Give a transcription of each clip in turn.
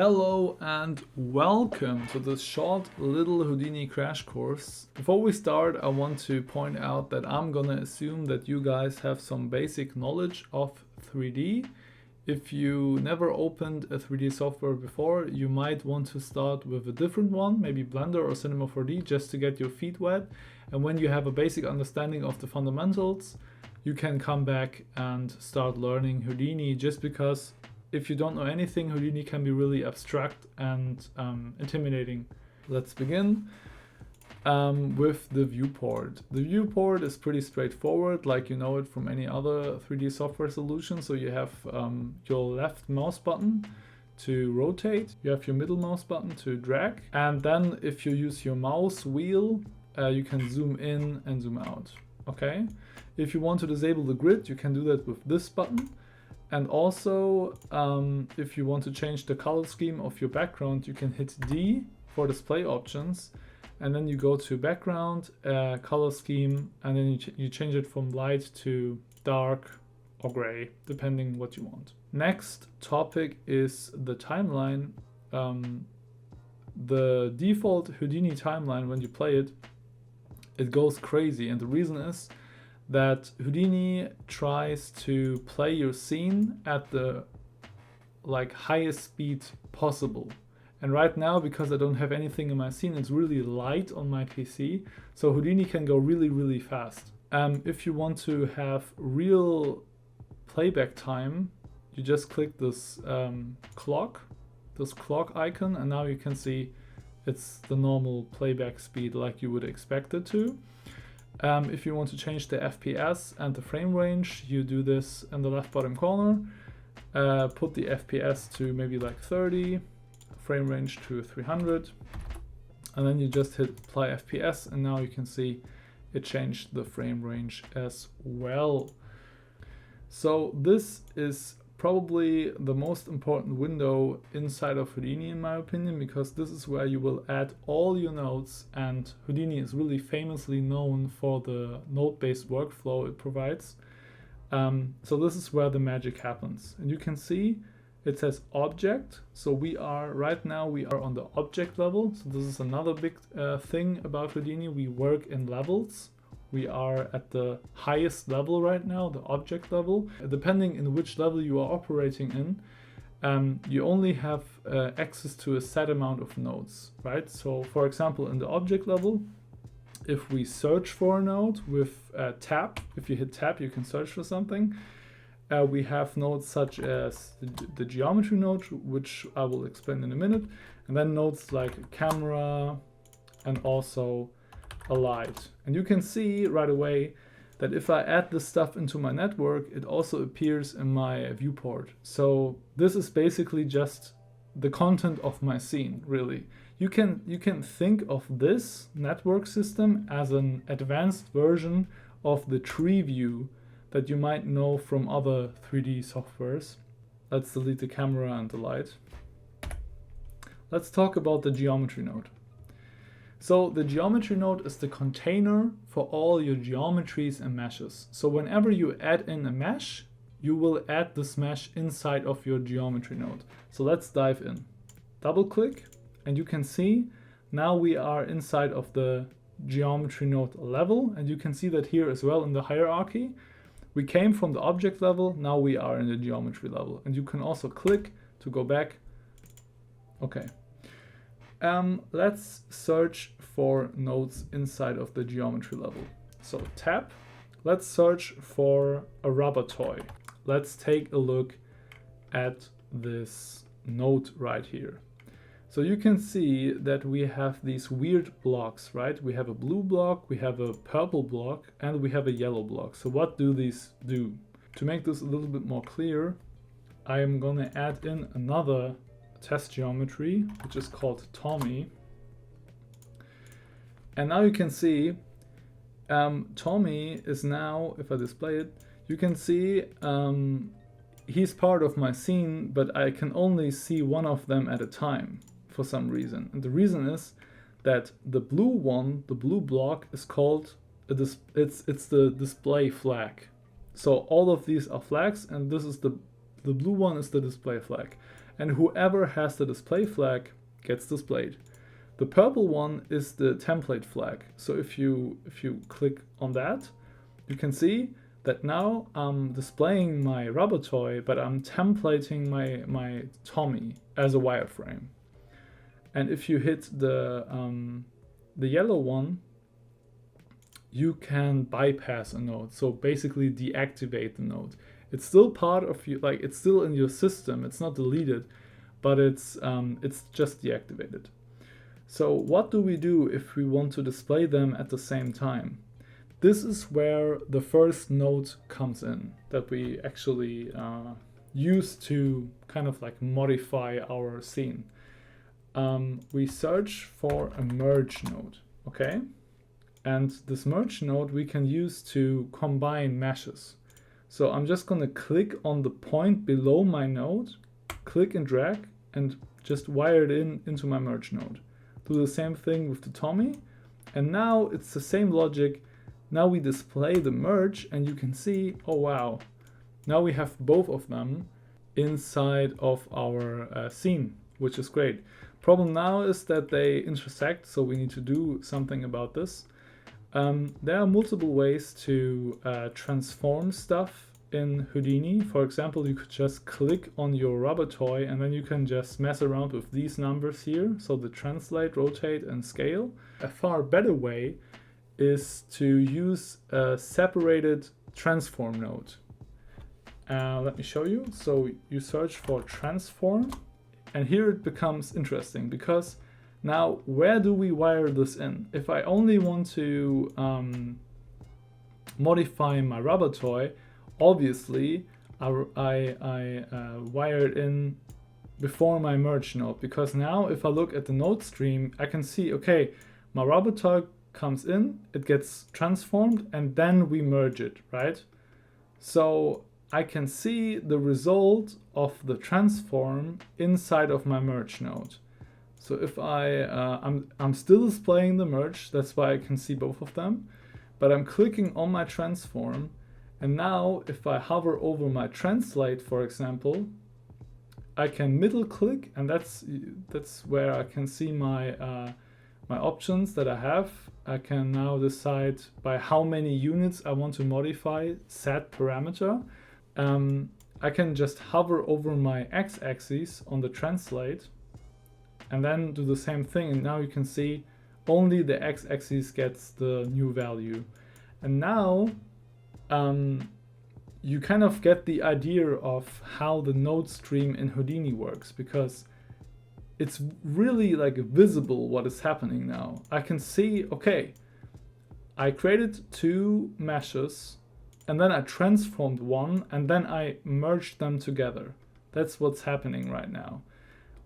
Hello and welcome to this short little Houdini crash course. Before we start, I want to point out that I'm gonna assume that you guys have some basic knowledge of 3D. If you never opened a 3D software before, you might want to start with a different one, maybe Blender or Cinema 4D, just to get your feet wet. And when you have a basic understanding of the fundamentals, you can come back and start learning Houdini, just because if you don't know anything, Houdini can be really abstract and intimidating. Let's begin with the viewport. The viewport is pretty straightforward, like you know it from any other 3D software solution. So you have your left mouse button to rotate, you have your middle mouse button to drag, and then if you use your mouse wheel, you can zoom in and zoom out. Okay. If you want to disable the grid, you can do that with this button. And also, if you want to change the color scheme of your background, you can hit D for display options, and then you go to background, color scheme, and then you change it from light to dark or gray, depending what you want. Next topic is the timeline. The default Houdini timeline, when you play it, it goes crazy, and the reason is that Houdini tries to play your scene at the highest speed possible. And right now, because I don't have anything in my scene, it's really light on my PC, so Houdini can go really fast. If you want to have real playback time, you just click this clock icon, and now you can see it's the normal playback speed like you would expect it to. If you want to change the FPS and the frame range, you do this in the left bottom corner. Put the FPS to maybe 30, frame range to 300, and then you just hit apply FPS, and now you can see it changed the frame range as well. So this is probably the most important window inside of Houdini, in my opinion, because this is where you will add all your nodes, and Houdini is really famously known for the node-based workflow it provides. So this is where the magic happens. And you can see it says object. So right now we are on the object level. So this is another big thing about Houdini. We work in levels. We are at the highest level right now, the object level. Depending in which level you are operating in, you only have access to a set amount of nodes, right? So for example, in the object level, if we search for a node with tab, if you hit tab, you can search for something. We have nodes such as the geometry node, which I will explain in a minute, and then nodes like camera and also a light. And you can see right away that if I add this stuff into my network, it also appears in my viewport. So this is basically just the content of my scene, really. You can think of this network system as an advanced version of the tree view that you might know from other 3D softwares. Let's delete the camera and the light. Let's talk about the geometry node. So the geometry node is the container for all your geometries and meshes. So whenever you add in a mesh, you will add this mesh inside of your geometry node. So let's dive in. Double click, and you can see now we are inside of the geometry node level, and you can see that here as well in the hierarchy. We came from the object level, now we are in the geometry level, and you can also click to go back. Okay. Let's search for nodes inside of the geometry level. So tab, let's search for a rubber toy. Let's take a look at this node right here. So you can see that we have these weird blocks, right? We have a blue block, we have a purple block, and we have a yellow block. So what do these do? To make this a little bit more clear, I am gonna add in another test geometry, which is called Tommy. And now you can see Tommy is now, if I display it, you can see he's part of my scene, but I can only see one of them at a time for some reason. And the reason is that the blue one, the blue block, is called it's the display flag. So all of these are flags, and this is the blue one is the display flag. and whoever has the display flag gets displayed. The purple one is the template flag. So if you click on that, you can see that now I'm displaying my rubber toy, but I'm templating my Tommy as a wireframe. And if you hit the yellow one, you can bypass a node. So basically deactivate the node. It's still part of you, like it's still in your system. It's not deleted, but it's just deactivated. So what do we do if we want to display them at the same time? This is where the first node comes in that we actually use to kind of like modify our scene. We search for a merge node, okay? And this merge node we can use to combine meshes. So I'm just going to click on the point below my node, click and drag, and just wire it into my merge node. Do the same thing with the Tommy, and now it's the same logic. Now we display the merge, and you can see, oh wow, now we have both of them inside of our scene, which is great. Problem now is that they intersect, so we need to do something about this. There are multiple ways to transform stuff in Houdini. For example, you could just click on your rubber toy and then you can just mess around with these numbers here. So the translate, rotate and scale. A far better way is to use a separated transform node. Let me show you. So you search for transform, and here it becomes interesting because now where do we wire this in? If I only want to modify my rubber toy, obviously I wire it in before my merge node, because now if I look at the node stream, I can see, okay, my rubber toy comes in, it gets transformed, and then we merge it, right? So I can see the result of the transform inside of my merge node. So if I'm still displaying the merge, that's why I can see both of them, but I'm clicking on my transform, and now if I hover over my translate, for example, I can middle click, and that's where I can see my my options that I have. I can now decide by how many units I want to modify set parameter. I can just hover over my x-axis on the translate and then do the same thing, and now you can see only the x-axis gets the new value. And now you kind of get the idea of how the node stream in Houdini works, because it's really like visible what is happening now. I can see, okay, I created two meshes and then I transformed one and then I merged them together. That's what's happening right now.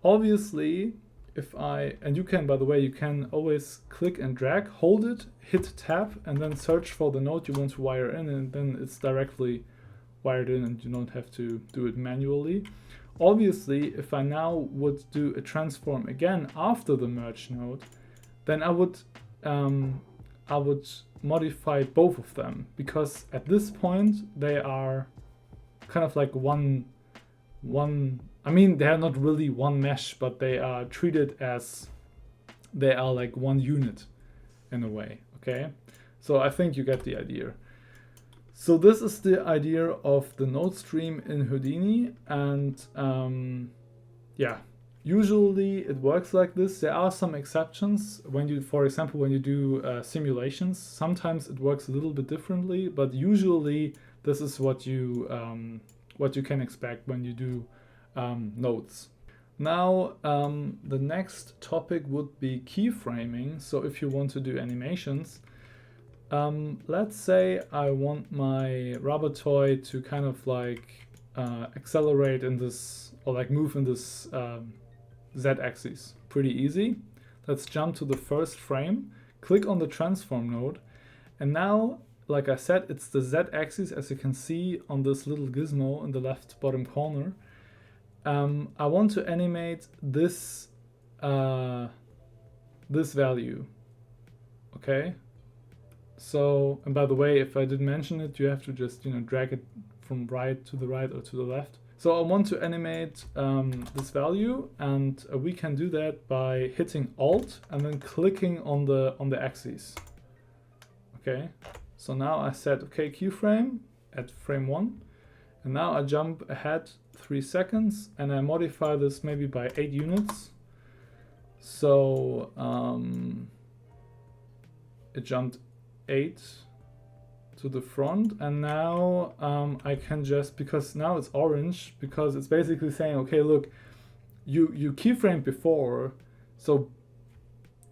Obviously, and you can, by the way, you can always click and drag, hold it, hit tab, and then search for the node you want to wire in, and then it's directly wired in and you don't have to do it manually. Obviously, if I now would do a transform again after the merge node, then I would modify both of them, because at this point they are kind of like one. I mean, they are not really one mesh, but they are treated as they are like one unit in a way. Okay, so I think you get the idea. So this is the idea of the node stream in Houdini, and yeah, usually it works like this. There are some exceptions when you, for example, when you do simulations, sometimes it works a little bit differently, but usually this is what you can expect when you do nodes. Now the next topic would be keyframing. So if you want to do animations, let's say I want my rubber toy to kind of like accelerate in this, or like move in this z-axis. Pretty easy. Let's jump to the first frame, click on the transform node, and now, like I said, it's the z-axis, as you can see on this little gizmo in the left bottom corner. I want to animate this this value. Okay. So, and by the way, if I didn't mention it, you have to just drag it from right to the right or to the left. So I want to animate this value, and we can do that by hitting Alt and then clicking on the axes. Okay, so now I set OK keyframe at frame 1, and now I jump ahead 3 seconds and I modify this maybe by 8 units. So it jumped 8 to the front, and now I can just, because now it's orange, because it's basically saying, okay, look, you keyframed before, so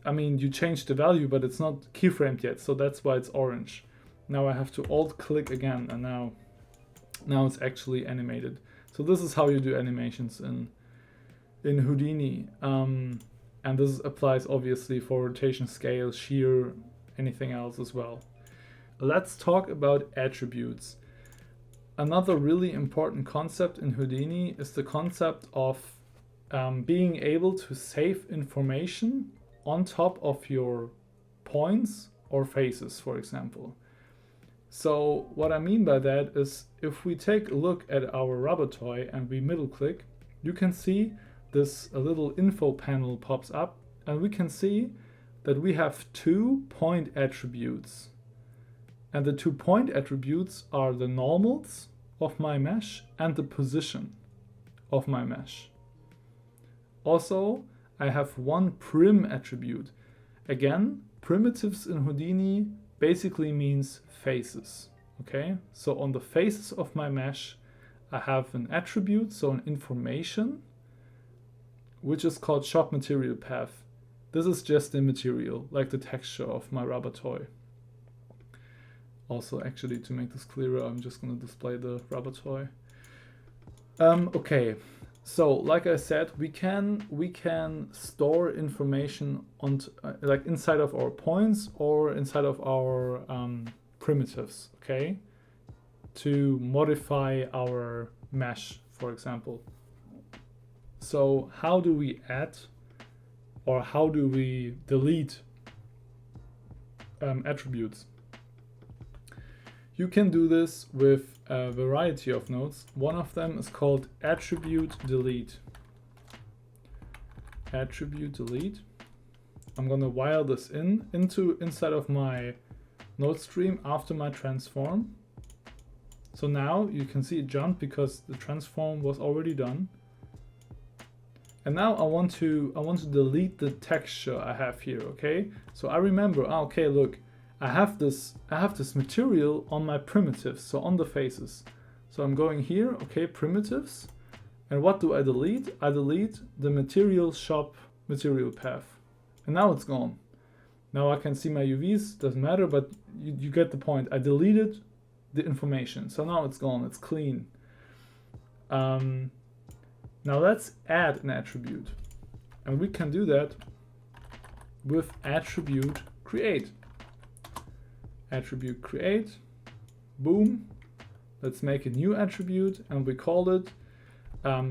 I mean you changed the value, but it's not keyframed yet, so that's why it's orange. Now I have to alt click again, and now it's actually animated. So this is how you do animations in Houdini, and this applies obviously for rotation, scale, shear, anything else as well. Let's talk about attributes. Another really important concept in Houdini is the concept of being able to save information on top of your points or faces, for example. So what I mean by that is, if we take a look at our rubber toy and we middle click, you can see a little info panel pops up, and we can see that we have 2 point attributes. And the 2 point attributes are the normals of my mesh and the position of my mesh. Also, I have 1 prim attribute. Again, primitives in Houdini basically means faces. Okay, so on the faces of my mesh, I have an attribute, so an information, which is called shop material path. This is just the material, like the texture of my rubber toy. Also, actually, to make this clearer, I'm just going to display the rubber toy. Okay, so like I said, we can store information on like inside of our points or inside of our primitives, okay, to modify our mesh, for example. So how do we add or how do we delete attributes? You can do this with a variety of nodes. One of them is called attribute delete. Attribute delete. I'm gonna wire this inside of my node stream after my transform. So now you can see it jumped because the transform was already done. And now I want to delete the texture I have here. Okay, so I remember. Okay, look. I have this material on my primitives, so on the faces. So I'm going here, okay, primitives. And what do I delete? I delete the material shop material path. And now it's gone. Now I can see my UVs, doesn't matter, but you get the point. I deleted the information. So now it's gone, it's clean. Now let's add an attribute. And we can do that with attribute create. Attribute create, boom. Let's make a new attribute and we call it.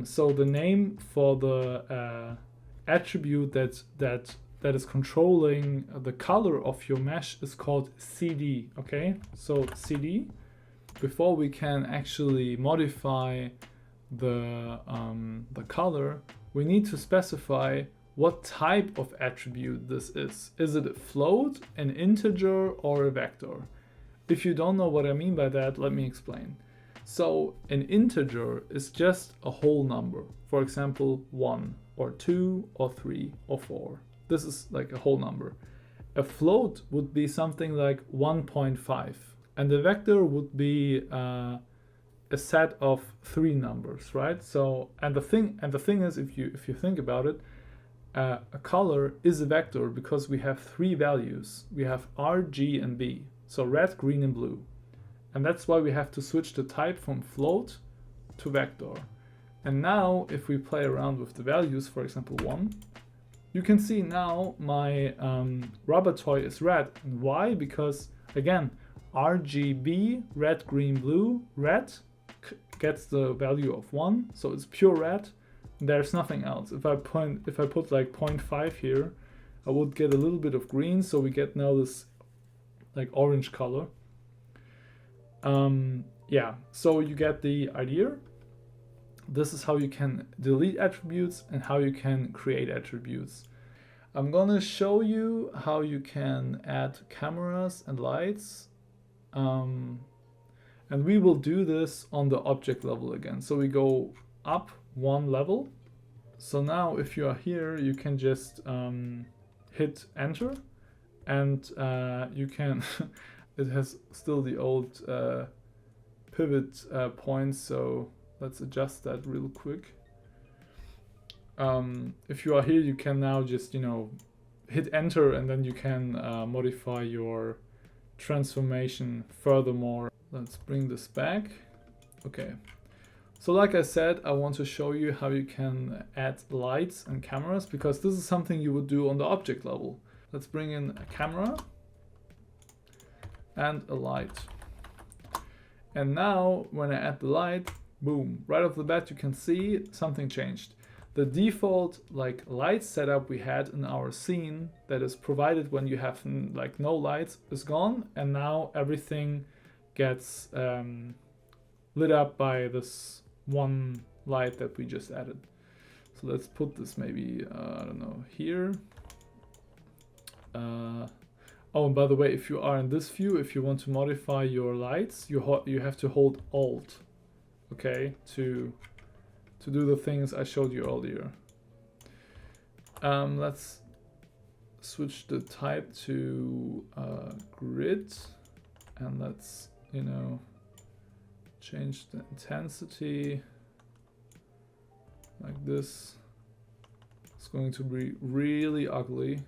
So the name for the attribute that is controlling the color of your mesh is called CD. Okay, so CD. Before we can actually modify the color, we need to specify what type of attribute this is. Is it a float, an integer, or a vector? If you don't know what I mean by that, let me explain. So an integer is just a whole number. For example, 1 or 2 or 3 or 4. This is like a whole number. A float would be something like 1.5, and the vector would be a set of 3 numbers, right? So and the thing is, if you think about it, a color is a vector because we have 3 values. We have R, G, and B. So red, green, and blue. And that's why we have to switch the type from float to vector. And now if we play around with the values, for example 1, you can see now my rubber toy is red. And why? Because again, RGB, red, green, blue, red gets the value of 1, so it's pure red. There's nothing else. If I put like 0.5 here, I would get a little bit of green, so we get now this like orange color. Yeah, so you get the idea. This is how you can delete attributes and how you can create attributes. I'm gonna show you how you can add cameras and lights. And we will do this on the object level again. So we go up one level. So now if you are here, you can just hit enter, and you can, it has still the old pivot points, so let's adjust that real quick. If you are here, you can now just, hit enter, and then you can modify your transformation furthermore. Let's bring this back. Okay. So like I said, I want to show you how you can add lights and cameras, because this is something you would do on the object level. Let's bring in a camera and a light. And now when I add the light, boom, right off the bat you can see something changed. The default light setup we had in our scene that is provided when you have no lights is gone, and now everything gets lit up by this one light that we just added. So let's put this maybe I don't know, here. Oh, and by the way, if you are in this view, if you want to modify your lights, you have to hold Alt, okay, to do the things I showed you earlier. Let's switch the type to grid, and let's, change the intensity like this. It's going to be really ugly.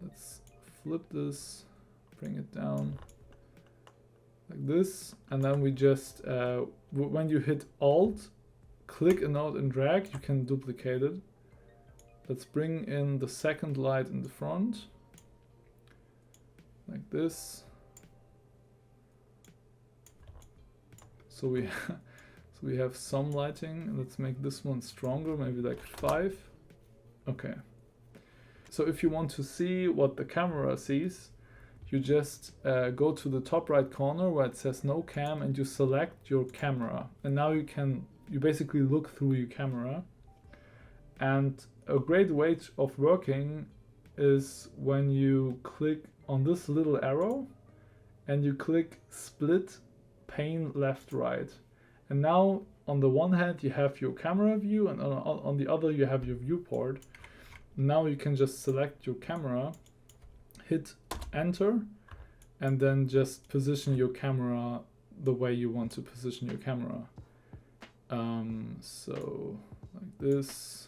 Let's flip this, bring it down like this, and then we just, when you hit Alt, click a node and drag, you can duplicate it. Let's bring in the second light in the front, like this. So we have some lighting. Let's make this one stronger, maybe like 5. Okay. So if you want to see what the camera sees, you just go to the top right corner where it says no cam, and you select your camera. And now you basically look through your camera. And a great way of working is when you click on this little arrow and you click split pane left right. And now on the one hand you have your camera view, and on the other you have your viewport. Now you can just select your camera, hit enter, and then just position your camera the way you want to position your camera. So like this,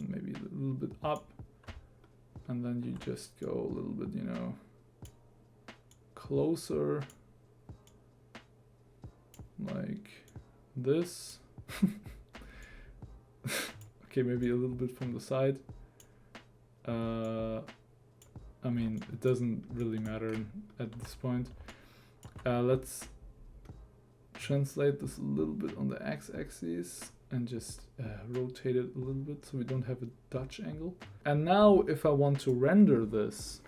maybe a little bit up, and then you just go a little bit, closer, like this. Okay, maybe a little bit from the side. I mean, it doesn't really matter at this point. Let's translate this a little bit on the x-axis and just rotate it a little bit so we don't have a Dutch angle. And now if I want to render this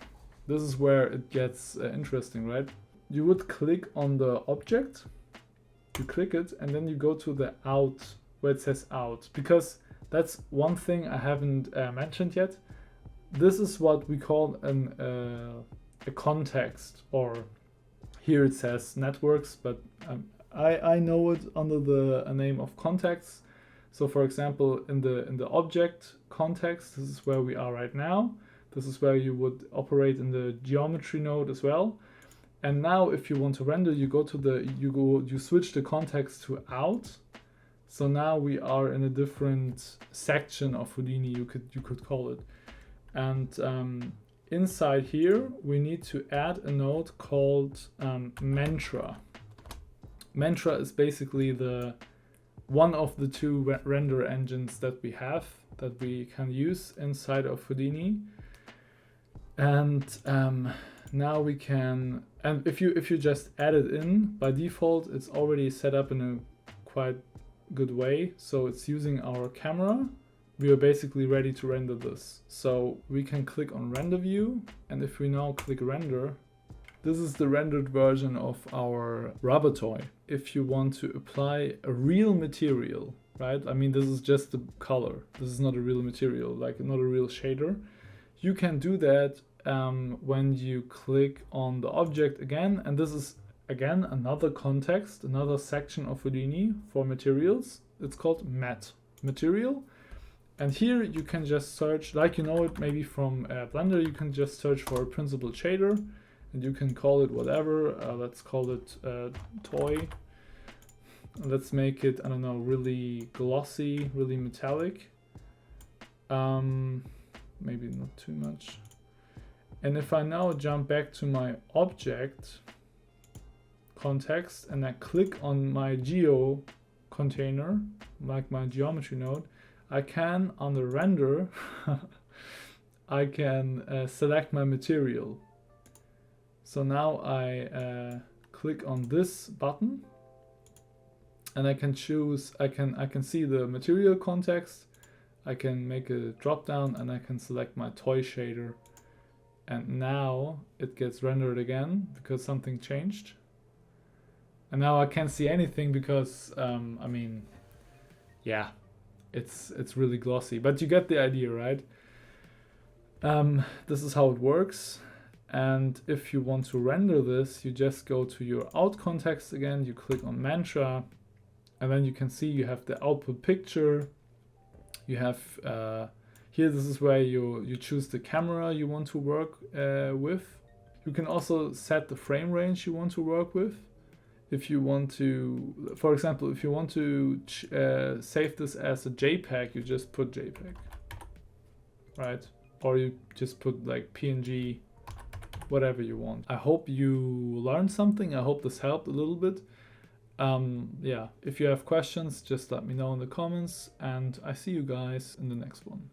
is where it gets interesting, right? You would click on the object, you click it, and then you go to the out, where it says out, because that's one thing I haven't mentioned yet. This is what we call a context, or here it says networks, but I know it under the name of contexts. So for example, in the object context, this is where we are right now. This is where you would operate in the geometry node as well. And now if you want to render, you go to you switch the context to out. So now we are in a different section of Houdini, you could call it. And inside here, we need to add a node called Mantra. Mantra is basically one of the two render engines that we have, that we can use inside of Houdini. And now we can, and if you just add it in, by default, it's already set up in a quite good way. So it's using our camera. We are basically ready to render this. So we can click on render view, and if we now click render, This is the rendered version of our rubber toy. If you want to apply a real material, right? I mean, this is just the color. This is not a real material, like not a real shader. You can do that when you click on the object again, and this is again another context, another section of Houdini for materials. It's called Matte Material. And here you can just search, like you know it maybe from Blender, you can just search for a principled shader, and you can call it whatever. Let's call it toy. Let's make it, I don't know, really glossy, really metallic. Maybe not too much. And if I now jump back to my object context and I click on my geo container, like my geometry node, I can, on the render, I can select my material. So now I click on this button and I can choose, I can see the material context, I can make a drop down and I can select my toy shader. And now it gets rendered again because something changed. And now I can't see anything because, I mean, yeah, it's really glossy. But you get the idea, right? This is how it works. And if you want to render this, you just go to your out context again, you click on mantra, and then you can see you have the output picture. You have here, this is where you choose the camera you want to work with. You can also set the frame range you want to work with. If you want to, for example, if you want to save this as a JPEG, you just put JPEG, right? Or you just put like PNG, whatever you want. I hope you learned something. I hope this helped a little bit. Yeah, if you have questions, just let me know in the comments, and I see you guys in the next one.